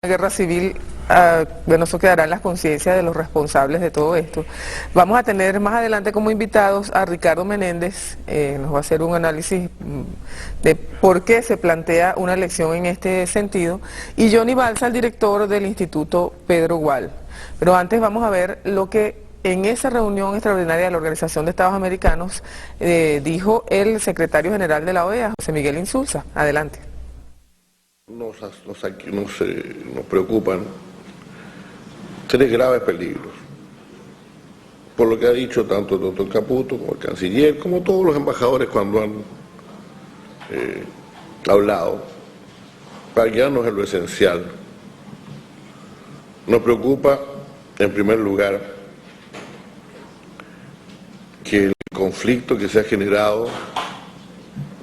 guerra civil, bueno, eso quedará en las conciencias de los responsables de todo esto. Vamos a tener más adelante como invitados a Ricardo Menéndez, nos va a hacer un análisis de por qué se plantea una elección en este sentido, y Johnny Balsa, el director del Instituto Pedro Gual. Pero antes vamos a ver lo que en esa reunión extraordinaria de la Organización de Estados Americanos dijo el secretario general de la OEA, José Miguel Insulza. Adelante. Nos preocupan tres graves peligros, por lo que ha dicho tanto el doctor Caputo como el canciller, como todos los embajadores cuando han hablado, para guiarnos en lo esencial. Nos preocupa, en primer lugar, que el conflicto que se ha generado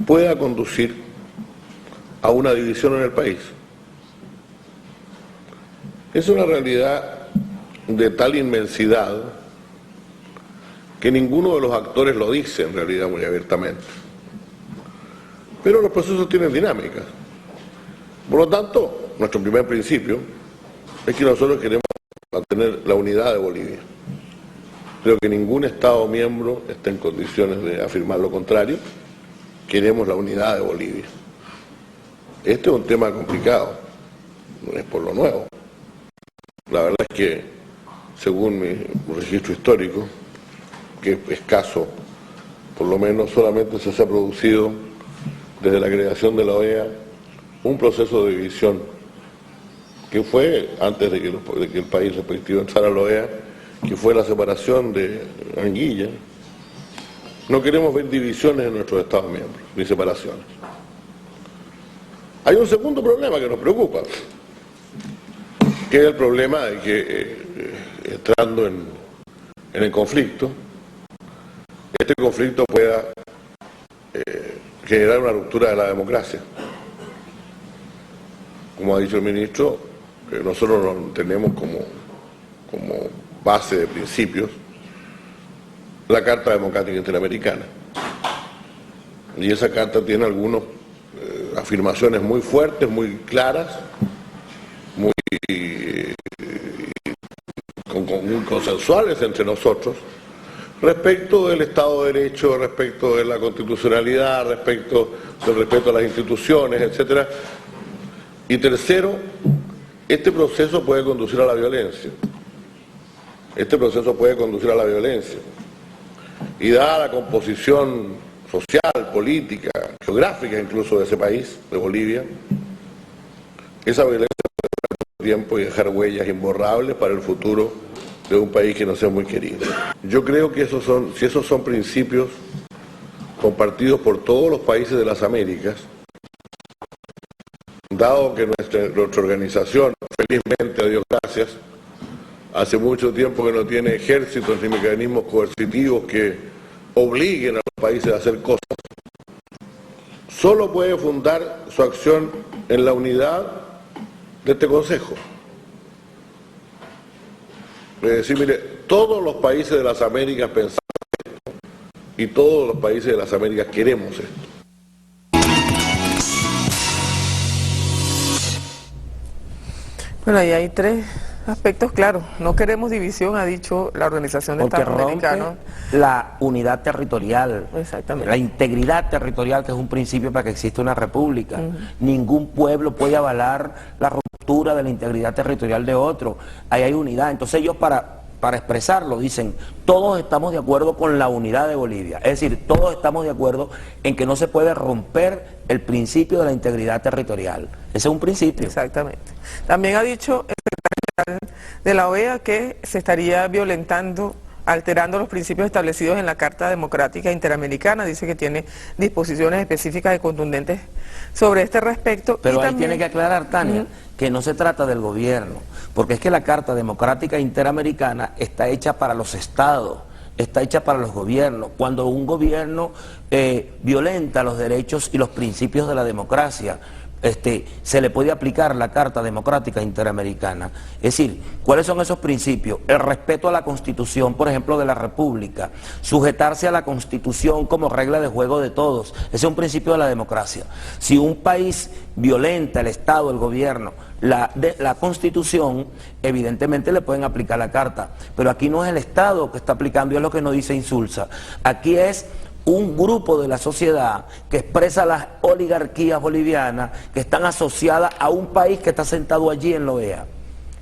pueda conducir a una división en el país. Es una realidad de tal inmensidad que ninguno de los actores lo dice en realidad muy abiertamente. Pero los procesos tienen dinámicas. Por lo tanto, nuestro primer principio es que nosotros queremos mantener la unidad de Bolivia. Creo que ningún Estado miembro está en condiciones de afirmar lo contrario. Queremos la unidad de Bolivia. Este es un tema complicado, no es por lo nuevo. La verdad es que, según mi registro histórico, que es escaso, por lo menos solamente se ha producido desde la creación de la OEA un proceso de división que fue, antes de que el país respectivo entrara a la OEA, que fue la separación de Anguilla. No queremos ver divisiones en nuestros Estados miembros, ni separaciones. Hay un segundo problema que nos preocupa, que es el problema de que, entrando en el conflicto, este conflicto pueda generar una ruptura de la democracia. Como ha dicho el ministro, nosotros tenemos como base de principios la Carta Democrática Interamericana. Y esa carta tiene algunas afirmaciones muy fuertes, muy claras, muy consensuales entre nosotros, respecto del Estado de Derecho, respecto de la constitucionalidad, respecto del respeto a las instituciones, etc. Y tercero, este proceso puede conducir a la violencia. Este proceso puede conducir a la violencia. Y dada la composición social, política, geográfica incluso de ese país, de Bolivia, esa violencia puede durar tiempo y dejar huellas imborrables para el futuro de un país que no sea muy querido. Yo creo que si esos son principios compartidos por todos los países de las Américas, dado que nuestra organización, felizmente, a Dios gracias, hace mucho tiempo que no tiene ejércitos ni mecanismos coercitivos que obliguen a los países a hacer cosas, solo puede fundar su acción en la unidad de este Consejo. Es decir, mire, todos los países de las Américas pensamos esto y todos los países de las Américas queremos esto. Bueno, ahí hay tres aspectos claros. No queremos división, ha dicho la Organización de Estados Americanos. La unidad territorial, exactamente, la integridad territorial, que es un principio para que exista una república. Ningún pueblo puede avalar la ruptura de la integridad territorial de otro. Ahí hay unidad. Entonces ellos para expresarlo dicen, todos estamos de acuerdo con la unidad de Bolivia. Es decir, todos estamos de acuerdo en que no se puede romper el principio de la integridad territorial. Ese es un principio. Exactamente. También ha dicho el secretario general de la OEA que se estaría violentando, alterando los principios establecidos en la Carta Democrática Interamericana. Dice que tiene disposiciones específicas y contundentes sobre este respecto. Pero y ahí también tiene que aclarar, Tania, que no se trata del gobierno, porque es que la Carta Democrática Interamericana está hecha para los estados, está hecha para los gobiernos. Cuando un gobierno violenta los derechos y los principios de la democracia, se le puede aplicar la Carta Democrática Interamericana. Es decir, ¿cuáles son esos principios? El respeto a la Constitución, por ejemplo, de la República, sujetarse a la Constitución como regla de juego de todos. Ese es un principio de la democracia. Si un país violenta, el Estado, el gobierno, la Constitución, evidentemente le pueden aplicar la carta. Pero aquí no es el Estado que está aplicando, y es lo que nos dice Insulza. Aquí es un grupo de la sociedad que expresa las oligarquías bolivianas que están asociadas a un país que está sentado allí en la OEA.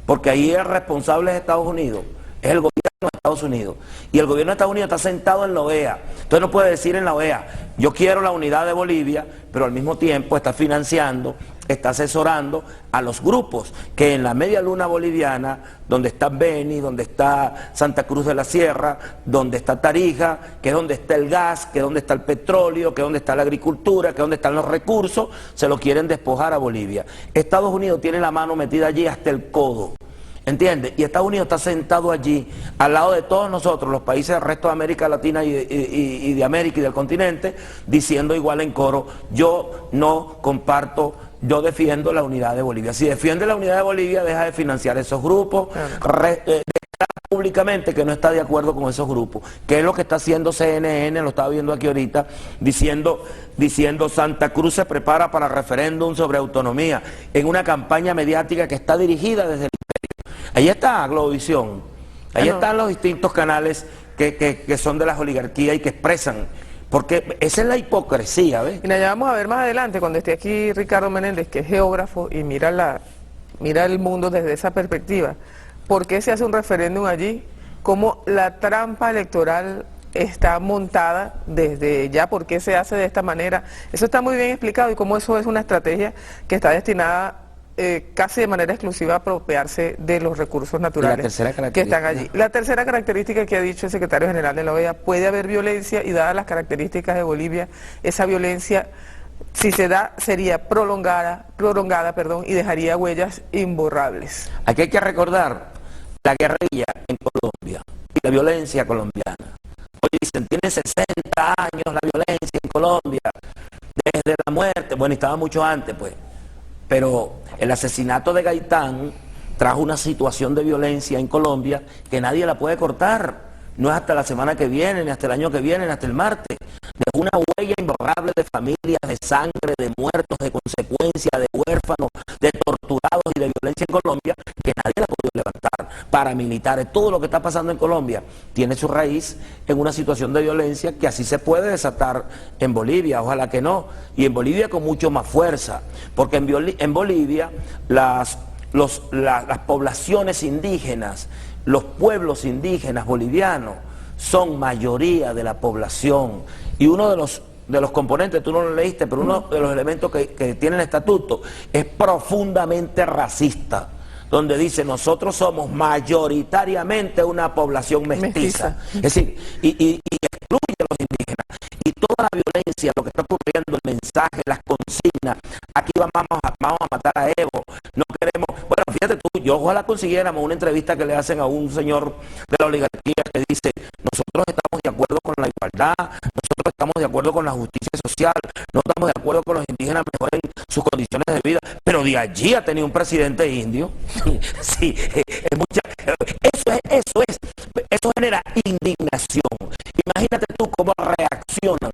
Porque ahí el responsable es Estados Unidos, es el gobierno de Estados Unidos. Y el gobierno de Estados Unidos está sentado en la OEA. Entonces no puede decir en la OEA, yo quiero la unidad de Bolivia, pero al mismo tiempo está financiando, está asesorando a los grupos que en la media luna boliviana, donde está Beni, donde está Santa Cruz de la Sierra, donde está Tarija, que es donde está el gas, que es donde está el petróleo, que es donde está la agricultura, que es donde están los recursos, se lo quieren despojar a Bolivia. Estados Unidos tiene la mano metida allí hasta el codo. ¿Entiendes? Y Estados Unidos está sentado allí, al lado de todos nosotros, los países del resto de América Latina y de América y del continente, diciendo igual en coro, yo no comparto, yo defiendo la unidad de Bolivia. Si defiende la unidad de Bolivia, deja de financiar esos grupos, declara públicamente que no está de acuerdo con esos grupos, que es lo que está haciendo CNN, lo estaba viendo aquí ahorita, diciendo Santa Cruz se prepara para referéndum sobre autonomía, en una campaña mediática que está dirigida desde el ahí está Globovisión, ahí están los distintos canales que son de las oligarquías y que expresan, porque esa es la hipocresía, ¿ves? Y ya vamos a ver más adelante, cuando esté aquí Ricardo Menéndez, que es geógrafo y mira el mundo desde esa perspectiva, ¿por qué se hace un referéndum allí? ¿Cómo la trampa electoral está montada desde ya? ¿Por qué se hace de esta manera? Eso está muy bien explicado y cómo eso es una estrategia que está destinada casi de manera exclusiva a apropiarse de los recursos naturales que están allí. La tercera característica que ha dicho el secretario general de la OEA, puede haber violencia y dadas las características de Bolivia, esa violencia, si se da, sería prolongada, y dejaría huellas imborrables. Aquí hay que recordar la guerrilla en Colombia y la violencia colombiana. Hoy dicen, tiene 60 años la violencia en Colombia, desde la muerte, bueno, y estaba mucho antes, pues. Pero el asesinato de Gaitán trajo una situación de violencia en Colombia que nadie la puede cortar. No es hasta la semana que viene, ni hasta el año que viene, ni hasta el martes. Dejó una huella imborrable de familias, de sangre, de muertos, de consecuencias, de huérfanos, de torturados y de violencia en Colombia que nadie la ha podido levantar. Paramilitares, todo lo que está pasando en Colombia tiene su raíz en una situación de violencia que así se puede desatar en Bolivia, ojalá que no. Y en Bolivia con mucho más fuerza, porque en Bolivia las poblaciones indígenas, los pueblos indígenas bolivianos son mayoría de la población, y uno de los componentes, tú no lo leíste, pero uno de los elementos que tiene el estatuto es profundamente racista, donde dice nosotros somos mayoritariamente una población mestiza. Es decir, y excluye a los indígenas. Y toda la violencia, lo que está ocurriendo, el mensaje, las consignas, aquí vamos a matar a Evo, no queremos, bueno, fíjate tú, yo ojalá consiguiéramos una entrevista que le hacen a un señor de la oligarquía que dice, nosotros estamos de acuerdo con la igualdad, nosotros estamos de acuerdo con la justicia social, no estamos de acuerdo con los indígenas mejoren sus condiciones de vida, pero de allí a tener un presidente indio, sí, es mucha, eso genera indignación. Imagínate tú cómo reacciona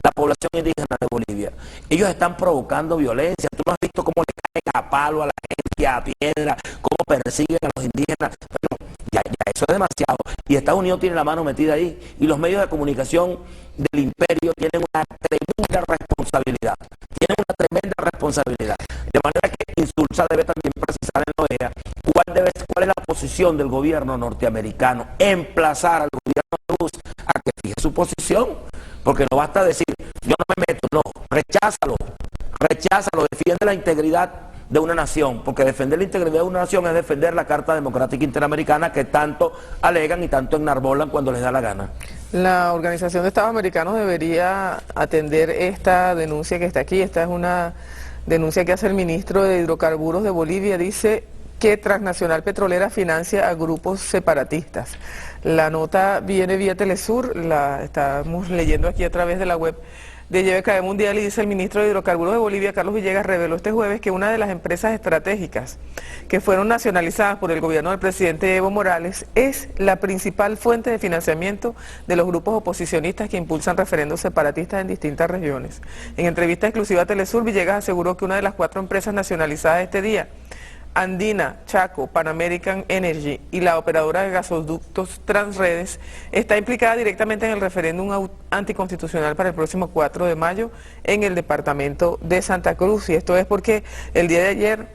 la población indígena de Bolivia. Ellos están provocando violencia. Tú no has visto cómo le caen a palo a la gente, a piedra, cómo persiguen a los indígenas. Bueno, ya eso es demasiado. Y Estados Unidos tiene la mano metida ahí. Y los medios de comunicación del imperio tienen una tremenda responsabilidad. De manera que Insulza debe también precisar en la OEA cuál es la posición del gobierno norteamericano, emplazar al gobierno de Bush a que fije su posición, porque no basta decir, yo no me meto, no, recházalo, defiende la integridad de una nación, porque defender la integridad de una nación es defender la Carta Democrática Interamericana que tanto alegan y tanto enarbolan cuando les da la gana. La Organización de Estados Americanos debería atender esta denuncia que está aquí. Esta es una denuncia que hace el ministro de Hidrocarburos de Bolivia. Dice que Transnacional Petrolera financia a grupos separatistas. La nota viene vía Telesur, la estamos leyendo aquí a través de la web de YBKE Mundial, y dice el ministro de Hidrocarburos de Bolivia, Carlos Villegas, reveló este jueves que una de las empresas estratégicas que fueron nacionalizadas por el gobierno del presidente Evo Morales es la principal fuente de financiamiento de los grupos oposicionistas que impulsan referendos separatistas en distintas regiones. En entrevista exclusiva a Telesur, Villegas aseguró que una de las 4 empresas nacionalizadas este día Andina, Chaco, Pan American Energy y la operadora de gasoductos Transredes está implicada directamente en el referéndum anticonstitucional para el próximo 4 de mayo en el departamento de Santa Cruz. Y esto es porque el día de ayer,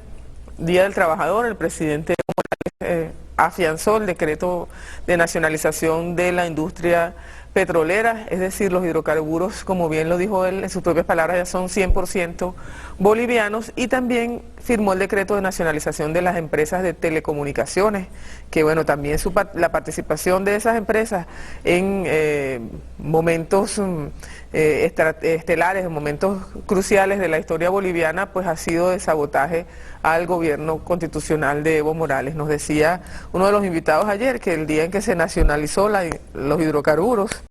Día del Trabajador, el presidente Evo Morales afianzó el decreto de nacionalización de la industria petrolera, es decir, los hidrocarburos, como bien lo dijo él en sus propias palabras, ya son 100% bolivianos, y también firmó el decreto de nacionalización de las empresas de telecomunicaciones, que bueno, también la participación de esas empresas en momentos estelares, en momentos cruciales de la historia boliviana, pues ha sido de sabotaje al gobierno constitucional de Evo Morales. Nos decía uno de los invitados ayer que el día en que se nacionalizó los hidrocarburos,